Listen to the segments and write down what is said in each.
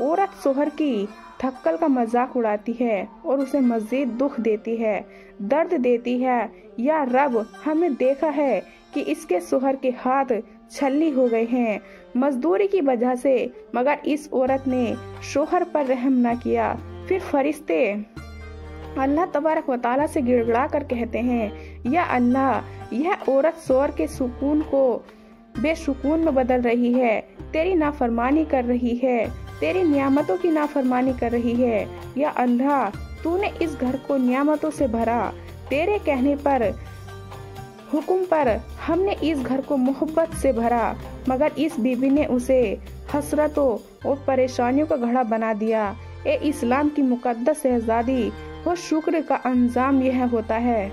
औरत शोहर की थक्कल का मजाक उड़ाती है और उसे मजीद दुख देती है, दर्द देती है। या रब, हमने देखा है कि इसके शोहर के हाथ छल्ली हो गए हैं मजदूरी की वजह से, मगर इस औरत ने शोहर पर रहम न किया। फिर फरिश्ते अल्लाह तबारक व तआला से गिड़गिड़ा कर कहते हैं, या अल्लाह, यह औरत शोहर के सुकून को बेसुकून में बदल रही है, तेरी नाफरमानी कर रही है, तेरी नियामतों की नाफरमानी कर रही है। या अल्लाह, तूने इस घर को नियामतों से भरा, तेरे कहने पर, हुक्म पर हमने इस घर को मोहब्बत से भरा, मगर इस बीबी ने उसे हसरतों और परेशानियों का घड़ा बना दिया। ए इस्लाम की मुकद्दस शहजादी, वो शुक्र का अंजाम यह होता है।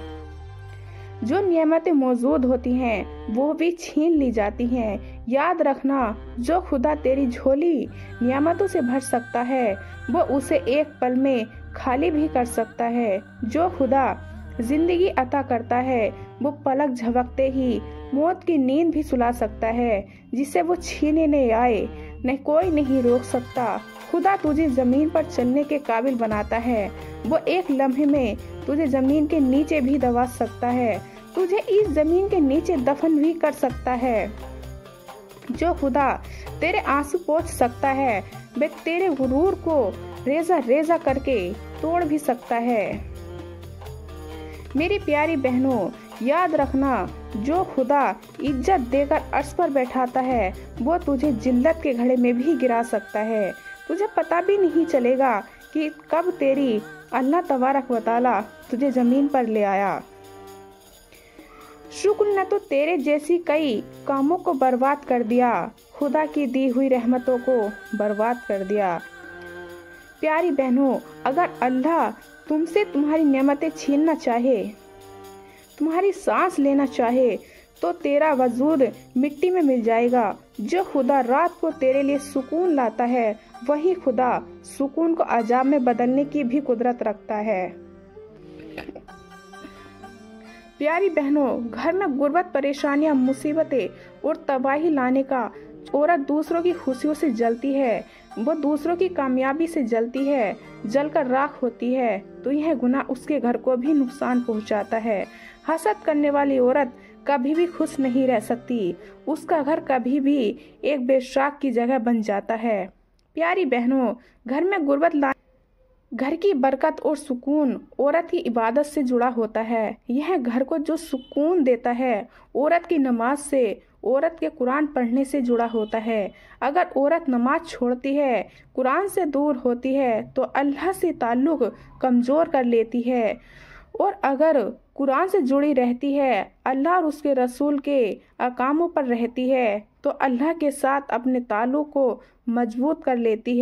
जो नियमतें मौजूद होती हैं वो भी छीन ली जाती हैं। याद रखना, जो खुदा तेरी झोली नियामतों से भर सकता है वो उसे एक पल में खाली भी कर सकता है। जो खुदा जिंदगी अता करता है वो पलक झपकते ही मौत की नींद भी सुला सकता है। जिसे वो छीनने आए न कोई नहीं रोक सकता। खुदा तुझे जमीन पर चलने के काबिल बनाता है। वो एक लम्हे में तुझे जमीन के नीचे भी दबा सकता है, तुझे इस जमीन के नीचे दफन भी कर सकता है। जो खुदा तेरे आंसू पोंछ सकता है वे तेरे गुरूर को रेजा रेजा करके तोड़ भी सकता है। मेरी प्यारी बहनों, याद रखना, जो खुदा इज्जत देकर अर्श पर बैठाता है वो तुझे जिल्लत के घड़े में भी गिरा सकता है। तुझे पता भी नहीं चलेगा कि कब तेरी अल्लाह तबारक व तआला तुझे जमीन पर ले आया। शुक्र ने तो तेरे जैसी कई कामों को बर्बाद कर दिया, खुदा की दी हुई रहमतों को बर्बाद कर दिया। प्यारी बहनों, अगर अल्लाह तुमसे तुम्हारी नेमतें छीनना चाहे, तुम्हारी सांस लेना चाहे, तो तेरा वजूद मिट्टी में मिल जाएगा। जो खुदा रात को तेरे लिए सुकून लाता है वही खुदा सुकून को अजाब में बदलने की भी कुदरत रखता है। प्यारी बहनों, घर में गुर्बत, परेशानियां, मुसीबतें और तबाही लाने का औरत दूसरों की खुशियों से जलती है, वो दूसरों की कामयाबी से जलती है, जलकर राख होती है, तो यह गुनाह उसके घर को भी नुकसान पहुंचाता है। हसद करने वाली औरत कभी भी खुश नहीं रह सकती, उसका घर कभी भी एक बेशाक की जगह बन जाता है। प्यारी बहनों, घर में गुर्बत घर की बरकत और सुकून औरत की इबादत से जुड़ा होता है। यह घर को जो सुकून देता है औरत की नमाज से, औरत के कुरान पढ़ने से जुड़ा होता है। अगर औरत नमाज छोड़ती है, कुरान से दूर होती है, तो अल्लाह से ताल्लुक कमजोर कर लेती है, और अगर कुरान से जुड़ी रहती है, अल्लाह और उसके रसूल के अहकामों पर रहती है, तो अल्लाह के साथ अपने ताल्लुक को मजबूत कर लेती है।